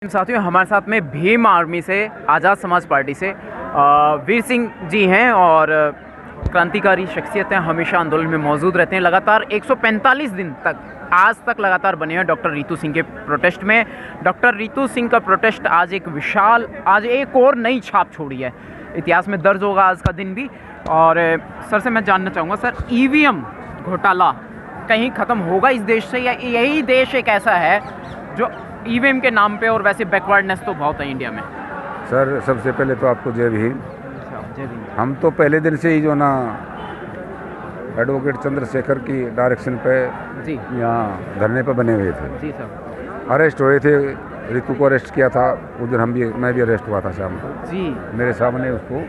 साथियों, हमारे साथ में भीम आर्मी से, आज़ाद समाज पार्टी से वीर सिंह जी हैं और क्रांतिकारी शख्सियत हैं, हमेशा आंदोलन में मौजूद रहते हैं। लगातार 145 दिन तक आज तक लगातार बने हैं डॉक्टर रितु सिंह के प्रोटेस्ट में। डॉक्टर रितु सिंह का प्रोटेस्ट आज एक और नई छाप छोड़ी है, इतिहास में दर्ज होगा आज का दिन भी। और सर से मैं जानना चाहूँगा, सर ईवीएम घोटाला कहीं ख़त्म होगा इस देश से, या यही देश एक ऐसा है जो ईवीएम के नाम पे, और वैसे बैकवर्डनेस तो बहुत है इंडिया में? सर सबसे पहले तो आपको जय भीम। हम तो पहले दिन से ही जो ना एडवोकेट चंद्रशेखर की डायरेक्शन पे जी यहाँ धरने पे बने हुए थे। जी सर। अरेस्ट हुए थे, रितु को अरेस्ट किया था उस दिन, मैं भी अरेस्ट हुआ था शाम को जी। मेरे सामने उसको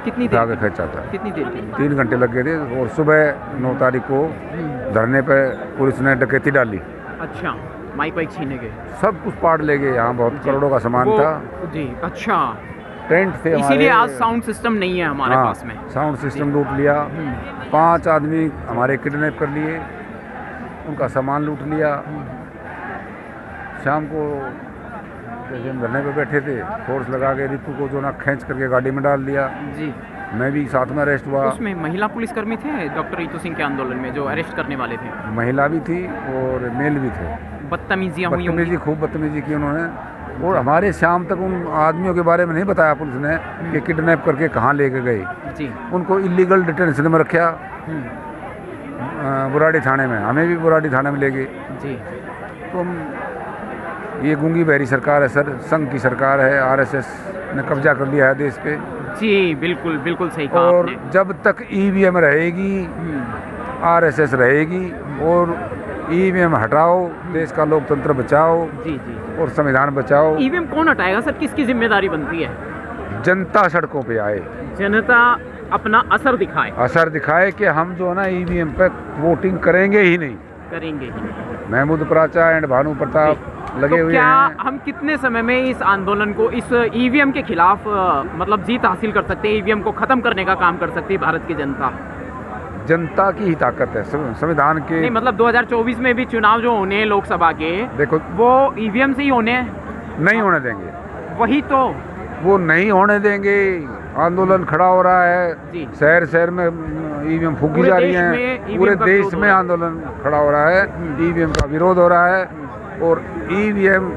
कितनी देर आगे खींचा था? कितनी देर के लिए? 3 घंटे लग गए थे। और सुबह 9 तारीख को धरने पे पुलिस ने डकैती डाली। अच्छा, माइक वाइक छीने गए, सब कुछ पाड़ ले गए। यहाँ बहुत करोड़ों का सामान था जी। अच्छा, टेंट थे, इसीलिए आज साउंड सिस्टम नहीं है हमारे पास में। साउंड सिस्टम लूट लिया। 5 आदमी हमारे किडनैप कर लिए, उनका सामान लूट लिया। शाम को जैसे हम धरने पे बैठे थे, फोर्स लगा के रितु को जो ना खींच करके गाड़ी में डाल दिया जी। मैं भी साथ में अरेस्ट हुआ। उसमें महिला पुलिसकर्मी थे डॉक्टर रितु सिंह के आंदोलन में जो अरेस्ट करने वाले थे? महिला भी थी और मेल भी थे। बदतमीजियाँ हुई होंगी? खूब बदतमीजी की उन्होंने। और हमारे शाम तक उन आदमियों के बारे में नहीं बताया पुलिस ने कि किडनैप करके कहाँ लेके गए जी। उनको इलीगल डिटेंशन में रखा बुराड़ी थाने में। हमें भी बुराड़ी थाने में ले गए जी। तो ये गूंगी बहरी सरकार है सर, संघ की सरकार है। आरएसएस ने कब्जा कर लिया है देश पे। जी बिल्कुल बिल्कुल सही कहा और आपने। जब तक ईवीएम रहेगी, आरएसएस रहेगी। और ईवीएम हटाओ, देश का लोकतंत्र बचाओ जी जी। और संविधान बचाओ। ईवीएम कौन हटाएगा सर? किसकी जिम्मेदारी बनती है? जनता सड़कों पे आए, जनता अपना असर दिखाए कि हम जो है ना ईवीएम पे वोटिंग करेंगे ही नहीं। महमूद प्राचा एंड भानु प्रताप लगे तो हुए क्या हैं। हम कितने समय में इस आंदोलन को, इस ईवीएम के खिलाफ मतलब जीत हासिल कर सकते हैं? ईवीएम को खत्म करने का काम कर सकती है भारत की जनता? जनता की ही ताकत है, संविधान के। नहीं मतलब 2024 में भी चुनाव जो होने हैं लोकसभा के, देखो वो ईवीएम से ही होने हैं। नहीं होने देंगे। वही तो, वो नहीं होने देंगे। आंदोलन खड़ा हो रहा है, शहर शहर में ईवीएम फूकी जा रही है। पूरे देश में आंदोलन खड़ा हो रहा है, ईवीएम का विरोध हो रहा है। और ईवीएम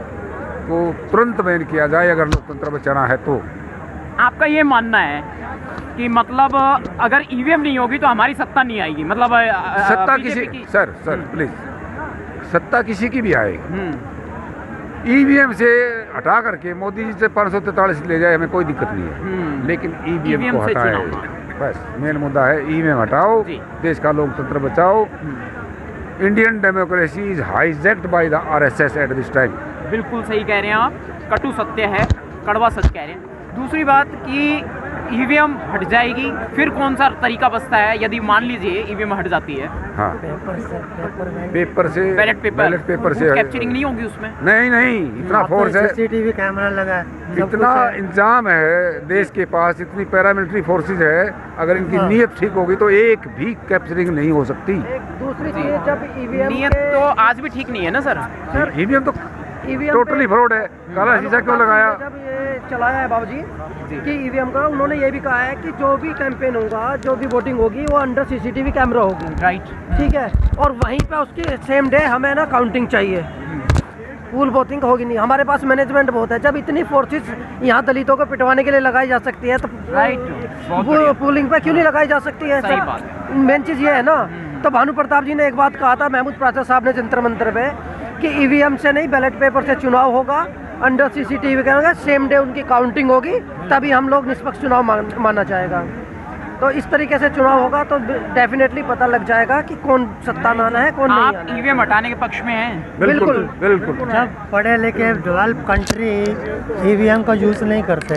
को तुरंत बैन किया जाए अगर लोकतंत्र बचाना है तो। आपका ये मानना है कि मतलब अगर ईवीएम नहीं होगी तो हमारी सत्ता नहीं आएगी? मतलब सत्ता किसी की... सर प्लीज, सत्ता किसी की भी आए, ईवीएम से हटा करके मोदी जी से 543 ले जाए, हमें कोई दिक्कत नहीं है। लेकिन ईवीएम को हटाए, बस मेन मुद्दा है। ईवीएम हटाओ, देश का लोकतंत्र बचाओ। Indian democracy is hijacked by the RSS at this time. बिल्कुल सही कह रहे हैं आप, कटु सत्य है, कड़वा सच कह रहे हैं। दूसरी बात कि ईवीएम हट जाएगी, फिर कौन सा तरीका बचता है यदि मान लीजिए ईवीएम हट जाती है? हाँ, पेपर से बैलेट पेपर से कैप्चरिंग नहीं होगी उसमें? नहीं, इतना फोर्स है, सीसीटीवी कैमरा लगा है, इतना इंतजाम है देश के पास, इतनी पैरामिलिट्री फोर्सेज है। अगर इनकी नीयत ठीक होगी तो एक भी कैप्चरिंग नहीं हो सकती। दूसरी चीज, जब ईवीएम नीयत तो आज भी ठीक नहीं है ना सर? ईवीएम तो टोटली फ्रॉड है। काला शीशा क्यों लगाया? जब ये चलाया है बाबूजी कि ईवीएम का, उन्होंने ये भी कहा है कि जो भी कैंपेन होगा, जो भी वोटिंग होगी, वो अंडर सीसीटीवी कैमरा होगी। राइट, ठीक है। और वहीं पे उसके सेम डे हमें ना काउंटिंग चाहिए, पूल वोटिंग होगी नहीं। हमारे पास मैनेजमेंट बहुत है। जब इतनी फोर्सेस यहाँ दलितों को पिटवाने के लिए लगाई जा सकती है तो वो पूलिंग पे क्यों नहीं लगाई जा सकती है? सही बात। मेन चीज़ ये है ना। तो भानु प्रताप जी ने एक बात कहा था, महमूद प्राचा साहब ने जंतर मंतर पे, कि ईवीएम से नहीं बैलेट पेपर से चुनाव होगा, under CCTV camera, same day उनकी काउंटिंग होगी, तभी हम लोग निष्पक्ष चुनाव माना जाएगा। तो इस तरीके से चुनाव होगा तो डेफिनेटली पता लग जाएगा कि कौन सत्ता में आना है, कौन नहीं आना है। आप ईवीएम हटाने के पक्ष में हैं? बिल्कुल। जब पढ़े लिखे डेवलप कंट्री ईवीएम का यूज़ नहीं करते,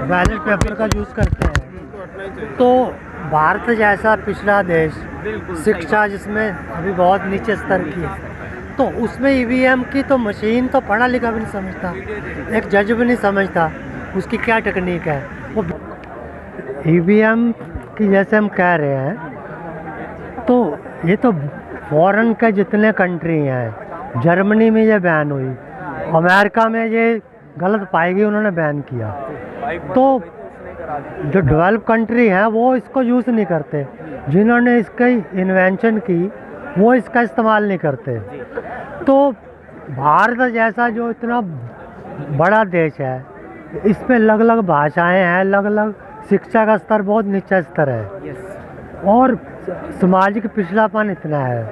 बैलेट पेपर का यूज़ करते हैं, तो भारत जैसा पिछड़ा देश, शिक्षा जिसमें अभी बहुत नीचे स्तर की है, तो उसमें ईवीएम की तो मशीन तो पढ़ा लिखा भी नहीं समझता, एक जज भी नहीं समझता उसकी क्या टेक्निक है। वो ईवीएम की जैसे हम कह रहे हैं, तो ये तो फॉरेन के जितने कंट्री हैं, जर्मनी में ये बैन हुई, अमेरिका में ये गलत पाएगी उन्होंने बैन किया। तो जो डेवलप कंट्री है वो इसको यूज़ नहीं करते, जिन्होंने इसका इन्वेंशन की वो इसका इस्तेमाल नहीं करते। तो भारत जैसा जो इतना बड़ा देश है, इसमें अलग अलग भाषाएं हैं, अलग अलग शिक्षा का स्तर बहुत नीचा स्तर है और सामाजिक पिछड़ापन इतना है,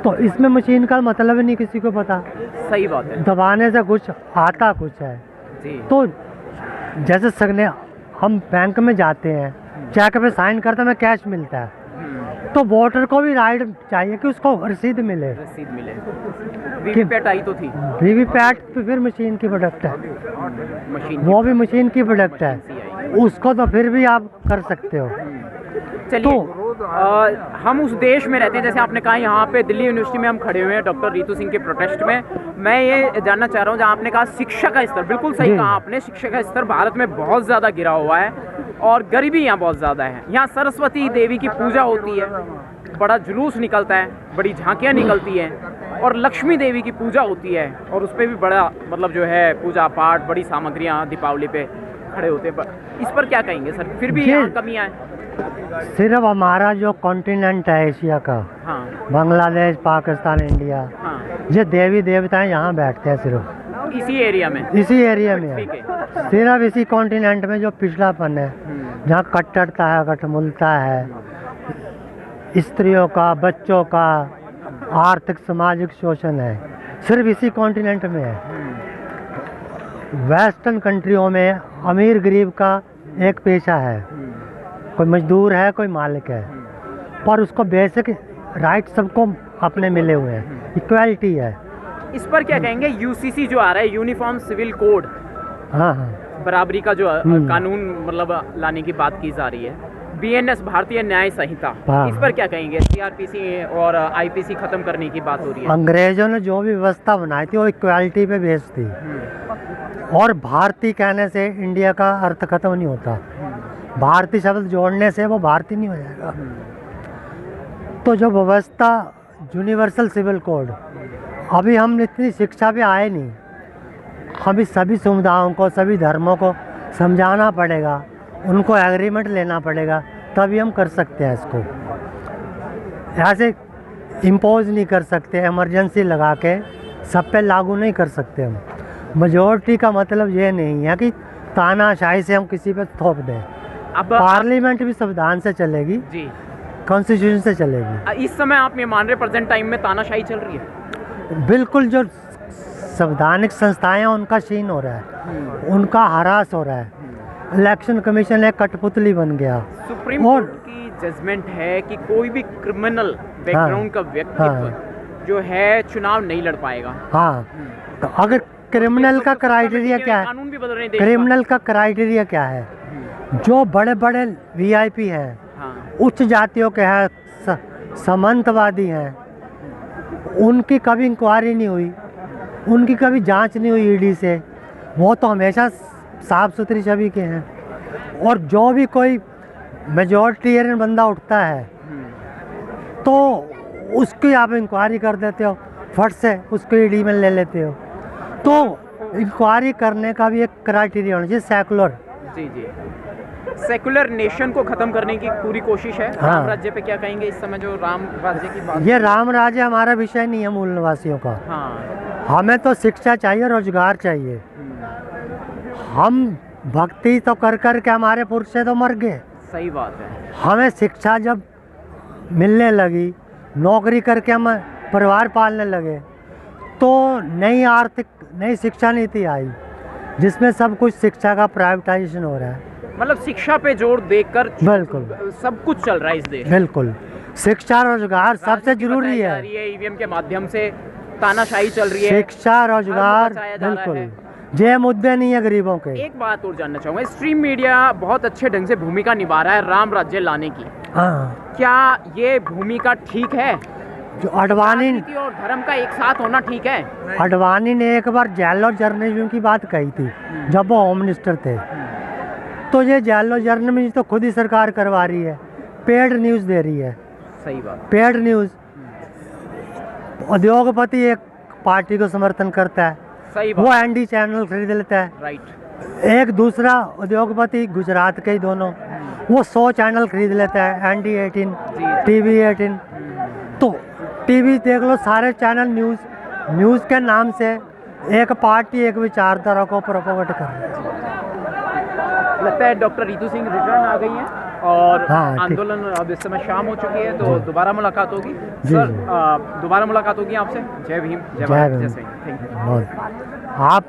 तो इसमें मशीन का मतलब ही नहीं किसी को पता। सही बात है। दबाने से कुछ आता कुछ है। तो जैसे सगने हम बैंक में जाते हैं, चेक पे साइन करते हैं, हमें कैश मिलता है, तो वोटर को भी राइट चाहिए कि उसको रसीद मिले। वीवीपैट आई तो थी, वीवीपैट तो फिर मशीन की प्रोडक्ट है, वो भी मशीन की प्रोडक्ट है, उसको तो फिर भी आप कर सकते हो। चलिए हम उस देश में रहते हैं, जैसे आपने कहा यहाँ पे दिल्ली यूनिवर्सिटी में हम खड़े हुए हैं डॉक्टर रितु सिंह के प्रोटेस्ट में। मैं ये जानना चाह रहा हूँ, जहाँ आपने कहा शिक्षा का स्तर, बिल्कुल सही कहा आपने, शिक्षा का स्तर भारत में बहुत ज़्यादा गिरा हुआ है और गरीबी यहाँ बहुत ज़्यादा है। यहाँ सरस्वती देवी की पूजा होती है, बड़ा जुलूस निकलता है, बड़ी झांकियाँ निकलती हैं और लक्ष्मी देवी की पूजा होती है और उस पर भी बड़ा मतलब जो है पूजा पाठ, बड़ी सामग्रियाँ दीपावली पे खड़े होते हैं। इस पर क्या कहेंगे सर? फिर भी यहाँ कमियाँ हैं। सिर्फ हमारा जो कॉन्टिनेंट है एशिया का, हाँ, बांग्लादेश, पाकिस्तान, इंडिया, हाँ, ये देवी देवताएं यहाँ बैठते हैं सिर्फ इसी एरिया में, इसी एरिया में ठीक है। है। सिर्फ इसी कॉन्टिनेंट में जो पिछड़ापन है, जहाँ कट्टरता है, कठमुलता है, स्त्रियों का, बच्चों का आर्थिक सामाजिक शोषण है, सिर्फ इसी कॉन्टिनेंट में है। वेस्टर्न कंट्रियों में अमीर गरीब का एक पेशा है, कोई मजदूर है, कोई मालिक है, पर उसको बेसिक राइट सबको अपने मिले हुए हैं, इक्वालिटी है। इस पर क्या कहेंगे? यूसीसी जो आ रहा है, यूनिफॉर्म सिविल कोड, हाँ हाँ, बराबरी का जो कानून मतलब लाने की बात की जा रही है, बीएनएस भारतीय न्याय संहिता, हाँ, इस पर क्या कहेंगे? सीआरपीसी और आईपीसी खत्म करने की बात हो रही है। अंग्रेजों ने जो भी व्यवस्था बनाई थी वो इक्वालिटी पे बेस्ड थी, और भारतीय कहने से इंडिया का अर्थ खत्म नहीं होता, भारतीय शब्द जोड़ने से वो भारतीय नहीं हो जाएगा। तो जो व्यवस्था यूनिवर्सल सिविल कोड, अभी हम इतनी शिक्षा पे आए नहीं, हमें सभी समुदायों को, सभी धर्मों को समझाना पड़ेगा, उनको एग्रीमेंट लेना पड़ेगा, तभी हम कर सकते हैं इसको। ऐसे इम्पोज नहीं कर सकते, इमरजेंसी लगा के सब पे लागू नहीं कर सकते हम। मेजॉरिटी का मतलब ये नहीं है कि तानाशाही से हम किसी पे थोप दें। अब पार्लियामेंट भी संविधान से चलेगी जी, कॉन्स्टिट्यूशन से चलेगी। इस समय आप ये मान रहे प्रेजेंट टाइम में तानाशाही चल रही है? बिल्कुल, जो संवैधानिक संस्थाएं हैं उनका शीन हो रहा है, उनका हरास हो रहा है। इलेक्शन कमीशन एक कठपुतली बन गया। सुप्रीम कोर्ट की जजमेंट है कि कोई भी क्रिमिनल बैकग्राउंड का व्यक्ति जो है चुनाव नहीं लड़ पाएगा। हाँ, तो अगर क्रिमिनल का क्राइटेरिया क्या है, कानून भी बदल रहे हैं, क्रिमिनल का क्राइटेरिया क्या है? जो बड़े बड़े वीआईपी हैं, उच्च जातियों के हैं, सामंतवादी हैं, उनकी कभी इंक्वायरी नहीं हुई, उनकी कभी जांच नहीं हुई ईडी से, वो तो हमेशा साफ सुथरी छवि के हैं। और जो भी कोई मेजॉरिटेरियन बंदा उठता है तो उसकी आप इंक्वायरी कर देते हो, फट से उसको ईडी में ले लेते हो। तो इंक्वायरी करने का भी एक क्राइटेरिया होना चाहिए, सेकुलर। जी जी, सेकुलर नेशन को खत्म करने की पूरी कोशिश है। हाँ। राम राज्य पे क्या कहेंगे इस समय, जो राम राज्य की बात? ये राम राज्य हमारा विषय नहीं है मूल निवासियों का। हाँ, हमें तो शिक्षा चाहिए, रोजगार चाहिए। हम भक्ति तो कर कर के हमारे पुरुष से तो मर गए। सही बात है। हमें शिक्षा जब मिलने लगी, नौकरी करके हम परिवार पालने लगे, तो नई शिक्षा नीति आई जिसमें सब कुछ शिक्षा का प्राइवेटाइजेशन हो रहा है। मतलब शिक्षा पे जोर देकर बिल्कुल सब कुछ चल रहा है इस देश। बिल्कुल, शिक्षा रोजगार सबसे जरूरी है। ईवीएम के माध्यम से तानाशाही चल रही है, शिक्षा रोजगार, बिल्कुल, ये मुद्दे नहीं है गरीबों के। एक बात और जानना चाहूँगा, स्ट्रीम मीडिया बहुत अच्छे ढंग से भूमिका निभा रहा है राम राज्य लाने की। हाँ, क्या ये भूमिका ठीक है? जो अडवाणी और धर्म का एक साथ होना ठीक है? अडवाणी ने एक बार जेलो जर्नलिज्म की बात कही थी जब वो होम मिनिस्टर थे, तो ये जेलो जर्नलिज्म तो खुद ही सरकार करवा रही है, पेड न्यूज़ दे रही है। सही बात। पेड न्यूज़, उद्योगपति एक पार्टी को समर्थन करता है, सही वो बात। एनडी चैनल खरीद लेता है। राइट। एक दूसरा उद्योगपति गुजरात के ही दोनों, वो 100 चैनल खरीद लेता है, एनडी 18, टीवी 18। तो टीवी देख लो, सारे चैनल न्यूज़ के नाम से एक पार्टी एक विचारधारा को प्रोपोगेट कर रही है। लगता है डॉक्टर रितु सिंह रिटर्न आ गई हैं और हाँ, ठीक। आंदोलन अब इस समय शाम हो चुकी है, तो दोबारा मुलाकात होगी जी, सर। जी। दोबारा मुलाकात होगी आपसे। जय भीम, जय जय भारत, भीम। जय सही। Thank you. बहुत आप